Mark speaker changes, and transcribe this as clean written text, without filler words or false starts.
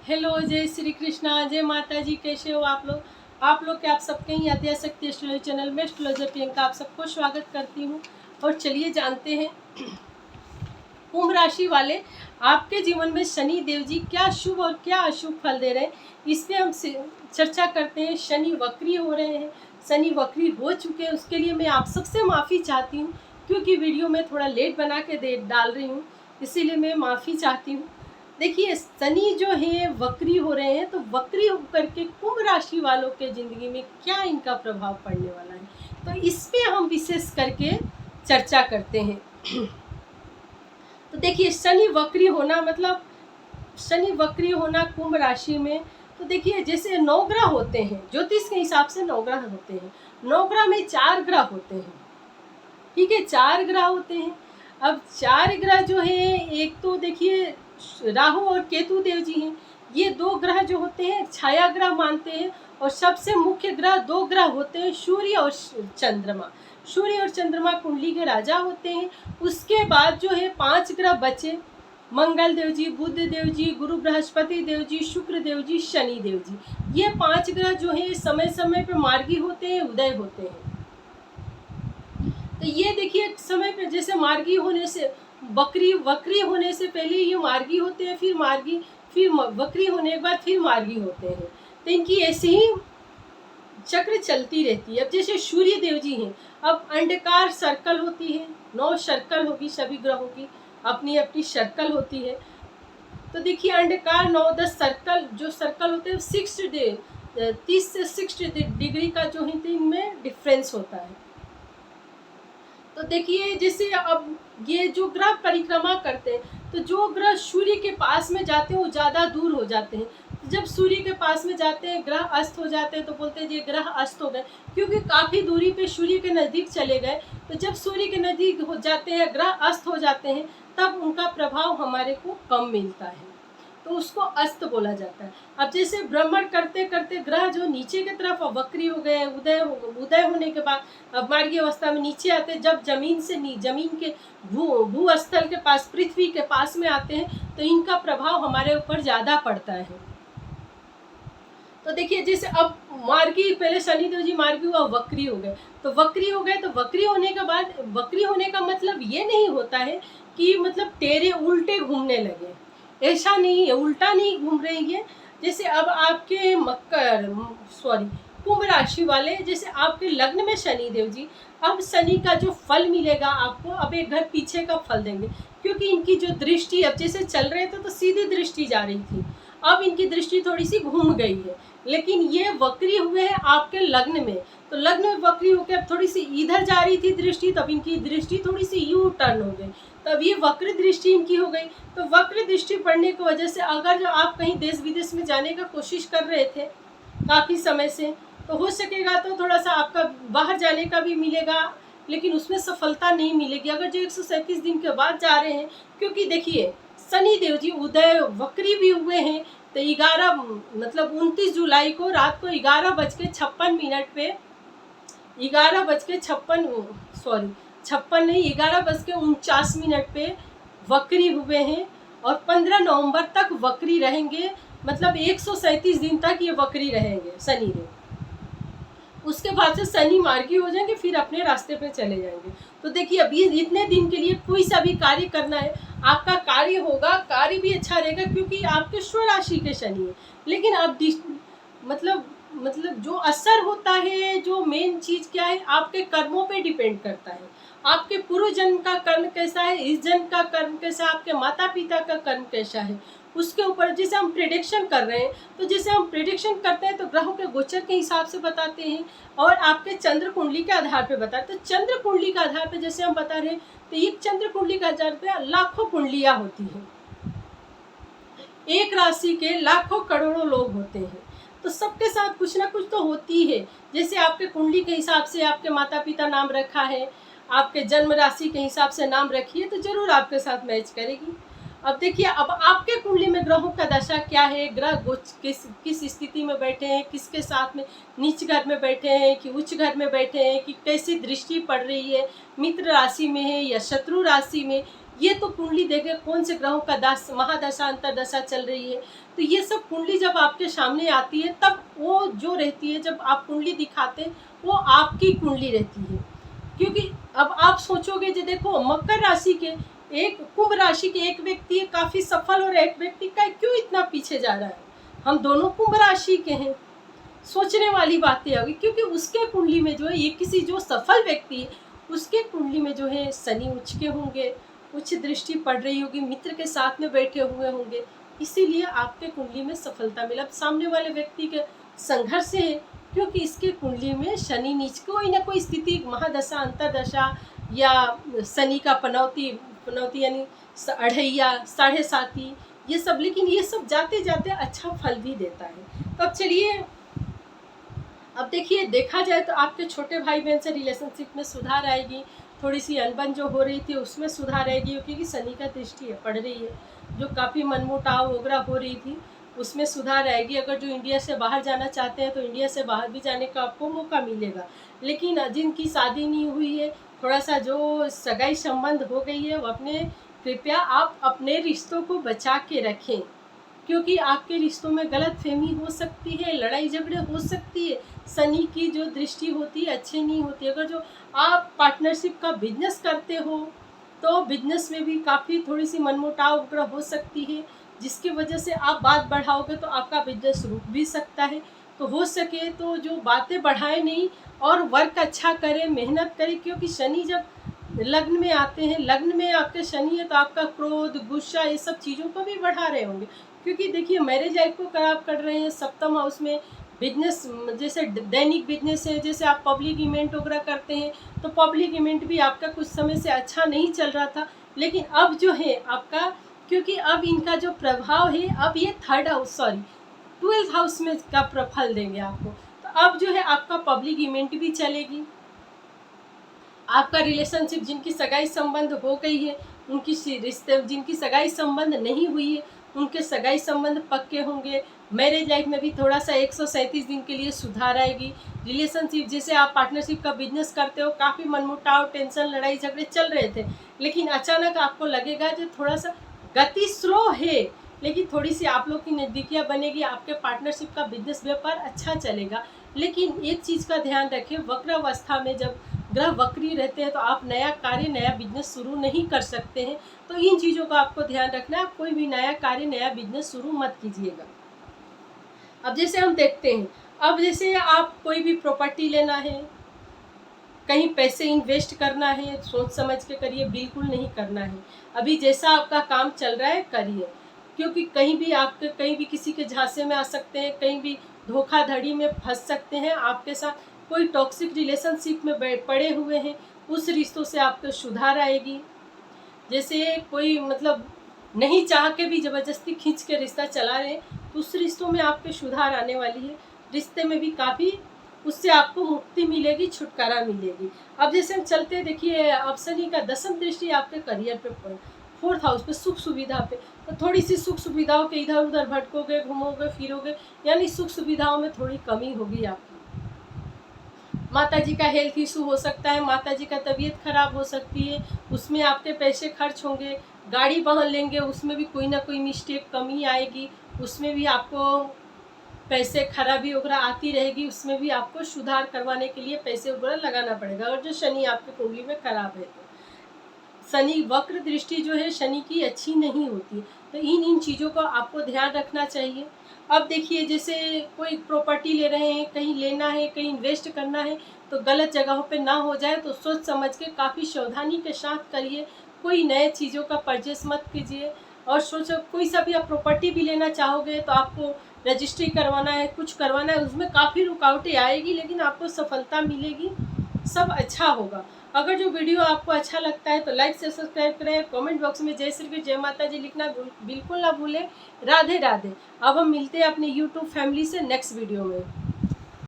Speaker 1: Hello, जय श्री कृष्णा, जय माता जी। कैसे हो आप लोग के आप सबके ही आद्याशक्ति एस्ट्रोलॉजी चैनल में एस्ट्रोलॉजर प्रियंका आप सबको स्वागत करती हूँ। और चलिए जानते हैं कुंभ राशि वाले आपके जीवन में शनि देव जी क्या शुभ और क्या अशुभ फल दे रहे हैं, इस पे हम चर्चा करते हैं। शनि वक्री हो रहे हैं, शनि वक्री हो चुके हैं, उसके लिए मैं आप सबसे माफ़ी चाहती हूँ क्योंकि वीडियो में थोड़ा लेट बना के डाल रही हूँ, इसीलिए मैं माफ़ी चाहती हूँ। देखिए, शनि जो है वक्री हो रहे हैं, तो वक्री होकर के कुंभ राशि वालों के ज़िंदगी में क्या इनका प्रभाव पड़ने वाला है, तो इस पे हम विशेष करके चर्चा करते हैं। तो देखिए, शनि वक्री होना मतलब शनि वक्री होना कुंभ राशि में, तो देखिए जैसे 9 ग्रह होते हैं, ज्योतिष के हिसाब से 9 ग्रह होते हैं। 9 ग्रह में 4 ग्रह होते हैं, ठीक है, 4 ग्रह होते हैं। अब 4 ग्रह जो है, एक तो देखिए राहु और केतु देव जी हैं, ये 2 ग्रह जो होते हैं छाया ग्रह मानते हैं। और सबसे मुख्य ग्रह 2 ग्रह होते हैं, सूर्य और चंद्रमा। सूर्य और चंद्रमा कुंडली के राजा होते हैं। उसके बाद जो है 5 ग्रह बचे, मंगल देव जी, बुध देव जी, गुरु बृहस्पति देव जी, शुक्र देव जी, शनि देव जी। ये 5 ग्रह जो है समय समय पे मार्गी होते हैं, उदय होते हैं। तो ये देखिए समय पे जैसे मार्गी होने से वक्री होने से पहले ये मार्गी होते हैं, फिर वक्री होने के बाद फिर मार्गी होते हैं। तो इनकी ऐसे ही चक्र चलती रहती है। अब जैसे सूर्य देव जी हैं, अब अंडकार सर्कल होती है, 9 सर्कल होगी, सभी ग्रहों की अपनी अपनी सर्कल होती है। तो देखिए अंडकार 9-10 सर्कल जो सर्कल होते हैं 30 से 60 डिग्री का जो है इनमें डिफरेंस होता है। तो देखिए जैसे अब ये जो ग्रह परिक्रमा करते हैं, तो जो ग्रह सूर्य के पास में जाते हैं वो ज़्यादा दूर हो जाते हैं। तो जब सूर्य के पास में जाते हैं ग्रह अस्त हो जाते हैं, तो बोलते हैं ये ग्रह अस्त हो गए, क्योंकि काफ़ी दूरी पे सूर्य के नज़दीक चले गए। तो जब सूर्य के नज़दीक हो जाते हैं, ग्रह अस्त हो जाते हैं, तब उनका प्रभाव हमारे को कम मिलता है, तो उसको अस्त बोला जाता है। अब जैसे भ्रमण करते करते ग्रह जो नीचे की तरफ वक्री हो गए, उदय होने के बाद अब मार्गी अवस्था में नीचे आते हैं, जब जमीन के भूस्थल के पास, पृथ्वी के पास में आते हैं, तो इनका प्रभाव हमारे ऊपर ज़्यादा पड़ता है। तो देखिए जैसे अब मार्गी, पहले शनिदेव जी मार्गी हुआ, वक्री हो गए, तो वक्री होने के बाद, वक्री होने का मतलब ये नहीं होता है कि मतलब टेढ़े उल्टे घूमने लगे, ऐसा नहीं है, उल्टा नहीं घूम रही है। जैसे अब आपके कुंभ राशि वाले, जैसे आपके लग्न में शनि देव जी, अब शनि का जो फल मिलेगा आपको, अब एक घर पीछे का फल देंगे, क्योंकि इनकी जो दृष्टि, अब जैसे चल रहे थे तो सीधी दृष्टि जा रही थी, अब इनकी दृष्टि थोड़ी सी घूम गई है, लेकिन ये वक्री हुए हैं आपके लग्न में, तो लग्न में वक्री होकर अब थोड़ी सी इधर जा रही थी दृष्टि, तब इनकी दृष्टि थोड़ी सी यू टर्न हो गई, तब ये वक्र दृष्टि इनकी हो गई। तो वक्र दृष्टि पड़ने की वजह से अगर जो आप कहीं देश विदेश में जाने का कोशिश कर रहे थे काफ़ी समय से, तो हो सकेगा तो थोड़ा सा आपका बाहर जाने का भी मिलेगा, लेकिन उसमें सफलता नहीं मिलेगी अगर जो 137 दिन के बाद जा रहे हैं। क्योंकि देखिए शनि देव जी उदय वक्री भी हुए हैं, तो 29 जुलाई को रात को 11:56 पे 11:49 पे वक्री हुए हैं, और 15 नवंबर तक वक्री रहेंगे, मतलब 137 दिन तक ये वक्री रहेंगे शनिदेव। उसके बाद से शनि मार्गी हो जाएंगे, फिर अपने रास्ते पे चले जाएंगे। तो देखिए अभी इतने दिन के लिए कोई सा भी कार्य करना है, आपका कार्य होगा, कार्य भी अच्छा रहेगा, क्योंकि आपके स्वराशि के शनि है। लेकिन अब मतलब जो असर होता है, जो मेन चीज़ क्या है, आपके कर्मों पे डिपेंड करता है। आपके पूर्व जन्म का कर्म कैसा है, इस जन्म का कर्म कैसा है, आपके माता पिता का कर्म कैसा है, उसके ऊपर जैसे हम प्रेडिक्शन कर रहे हैं, तो जैसे हम प्रेडिक्शन करते हैं तो ग्रहों के गोचर के हिसाब से बताते हैं, और आपके चंद्र कुंडली के आधार पे बताते हैं। तो चंद्र कुंडली के आधार पे जैसे हम बता रहे हैं, तो एक चंद्र कुंडली के आधार पे लाखों कुंडलियाँ होती हैं, एक राशि के लाखों करोड़ों लोग होते हैं, तो सबके साथ कुछ ना कुछ तो होती है। जैसे आपके कुंडली के हिसाब से आपके माता पिता नाम रखा है, आपके जन्म राशि के हिसाब से नाम रखी है, तो जरूर आपके साथ मैच करेगी। अब देखिए, अब आपके कुंडली में ग्रहों का दशा क्या है, ग्रह किस स्थिति में बैठे हैं, किसके साथ में, नीच घर में बैठे हैं कि उच्च घर में बैठे हैं, कि कैसी दृष्टि पड़ रही है, मित्र राशि में है या शत्रु राशि में, ये तो कुंडली देखे कौन से ग्रहों का महादशा अंतरदशा चल रही है। तो ये सब कुंडली जब आपके सामने आती है तब वो जो रहती है, जब आप कुंडली दिखाते हैं वो आपकी कुंडली रहती है। क्योंकि अब आप सोचोगे जो देखो मकर राशि के एक, कुंभ राशि के एक व्यक्ति है काफ़ी सफल और एक व्यक्ति का क्यों इतना पीछे जा रहा है। हम दोनों कुंभ राशि के हैं, सोचने वाली बातें होगी। क्योंकि उसके कुंडली में जो है, ये किसी जो सफल व्यक्ति है उसके कुंडली में जो है शनि उच्च के होंगे, उच्च दृष्टि पड़ रही होगी, मित्र के साथ में बैठे हुए होंगे, इसीलिए आपके कुंडली में सफलता मिला। सामने वाले व्यक्ति के संघर्ष है क्योंकि इसके कुंडली में शनि नीच कोई ना कोई स्थिति, महादशा अंतरदशा या शनि का पनौती पनौती यानी अढ़ैया, साढ़े साती, ये सब। लेकिन ये सब जाते जाते अच्छा फल भी देता है। तो अब चलिए, अब देखिए देखा जाए तो आपके छोटे भाई बहन से रिलेशनशिप में सुधार आएगी, थोड़ी सी अनबन जो हो रही थी उसमें सुधार आएगी, क्योंकि शनि का दृष्टि है पड़ रही है। जो काफ़ी मनमुटाव वगैरह हो रही थी उसमें सुधार आएगी। अगर जो इंडिया से बाहर जाना चाहते हैं तो इंडिया से बाहर भी जाने का आपको मौका मिलेगा। लेकिन जिनकी शादी नहीं हुई है, थोड़ा सा जो सगाई संबंध हो गई है, वो अपने कृपया आप अपने रिश्तों को बचा के रखें, क्योंकि आपके रिश्तों में गलतफहमी हो सकती है, लड़ाई झगड़े हो सकती है। शनि की जो दृष्टि होती है अच्छी नहीं होती। अगर जो आप पार्टनरशिप का बिजनेस करते हो तो बिजनेस में भी काफ़ी थोड़ी सी मनमुटाव वगैरह हो सकती है, जिसकी वजह से आप बात बढ़ाओगे तो आपका बिजनेस रुक भी सकता है। तो हो सके तो जो बातें बढ़ाएं नहीं और वर्क अच्छा करें, मेहनत करें, क्योंकि शनि जब लग्न में आते हैं, लग्न में आपके शनि है तो आपका क्रोध, गुस्सा, ये सब चीज़ों को भी बढ़ा रहे होंगे। क्योंकि देखिए मैरिज लाइफ को खराब कर रहे हैं। सप्तम हाउस में बिजनेस, जैसे दैनिक बिजनेस है, जैसे आप पब्लिक इवेंट वगैरह करते हैं तो पब्लिक इवेंट भी आपका कुछ समय से अच्छा नहीं चल रहा था। लेकिन अब जो है आपका, क्योंकि अब इनका जो प्रभाव है, अब ये 12th हाउस में का फल देंगे आपको। तो अब जो है आपका पब्लिक इवेंट भी चलेगी। आपका रिलेशनशिप, जिनकी सगाई संबंध हो गई है उनकी रिश्ते, जिनकी सगाई संबंध नहीं हुई है उनके सगाई संबंध पक्के होंगे। मैरिज लाइफ में भी थोड़ा सा 137 दिन के लिए सुधार आएगी। रिलेशनशिप, जैसे आप पार्टनरशिप का बिजनेस करते हो, काफ़ी मनमुटाव, टेंशन, लड़ाई झगड़े चल रहे थे, लेकिन अचानक आपको लगेगा जो थोड़ा सा गति स्लो है, लेकिन थोड़ी सी आप लोग की नज़दीकियाँ बनेगी, आपके पार्टनरशिप का बिजनेस व्यापार अच्छा चलेगा। लेकिन एक चीज़ का ध्यान रखें, वक्र अवस्था में जब ग्रह वक्री रहते हैं तो आप नया कार्य, नया बिजनेस शुरू नहीं कर सकते हैं। तो इन चीज़ों का आपको ध्यान रखना है। आप कोई भी नया कार्य, नया बिजनेस शुरू मत कीजिएगा। अब जैसे हम देखते हैं, अब जैसे आप कोई भी प्रॉपर्टी लेना है, कहीं पैसे इन्वेस्ट करना है, सोच समझ के करिए, बिल्कुल नहीं करना है। अभी जैसा आपका काम चल रहा है करिए, क्योंकि कहीं भी किसी के झांसे में आ सकते हैं, कहीं भी धोखाधड़ी में फंस सकते हैं। आपके साथ कोई टॉक्सिक रिलेशनशिप में पड़े हुए हैं, उस रिश्तों से आपको सुधार आएगी। जैसे कोई मतलब नहीं चाह के भी ज़बरदस्ती खींच के रिश्ता चला रहे हैं, तो उस रिश्तों में आपके सुधार आने वाली है। रिश्ते में भी काफ़ी उससे आपको मुक्ति मिलेगी, छुटकारा मिलेगी। अब जैसे हम चलते, देखिए अब शनि का 10वीं दृष्टि आपके करियर पे, 4th हाउस पे, सुख सुविधा पे, तो थोड़ी सी सुख सुविधाओं के इधर उधर भटकोगे, घूमोगे फिरोगे, यानी सुख सुविधाओं में थोड़ी कमी होगी आपकी। माता जी का हेल्थ इशू हो सकता है, माता जी का तबीयत खराब हो सकती है, उसमें आपके पैसे खर्च होंगे। गाड़ी वाहन लेंगे, उसमें भी कोई ना कोई मिस्टेक, कमी आएगी, उसमें भी आपको पैसे खराबी वगैरह आती रहेगी, उसमें भी आपको सुधार करवाने के लिए पैसे वगैरह लगाना पड़ेगा। और जो शनि आपकी कुंडली में खराब है तो शनि वक्र दृष्टि जो है शनि की अच्छी नहीं होती, तो इन चीज़ों का आपको ध्यान रखना चाहिए। अब देखिए जैसे कोई प्रॉपर्टी ले रहे हैं, कहीं लेना है, कहीं इन्वेस्ट करना है, तो गलत जगहों पे ना हो जाए, तो सोच समझ के काफ़ी सावधानी के साथ करिए। कोई नए चीज़ों का परचेस मत कीजिए। और सोचो कोई सा भी आप प्रॉपर्टी भी लेना चाहोगे तो आपको रजिस्ट्री करवाना है, कुछ करवाना है, उसमें काफ़ी रुकावटें आएगी, लेकिन आपको सफलता मिलेगी, सब अच्छा होगा। अगर जो वीडियो आपको अच्छा लगता है तो लाइक से सब्सक्राइब करें। कमेंट बॉक्स में जय श्री कृष्ण, जय माता जी लिखना बिल्कुल ना भूलें। राधे राधे। अब हम मिलते हैं अपने यूट्यूब फैमिली से नेक्स्ट वीडियो में।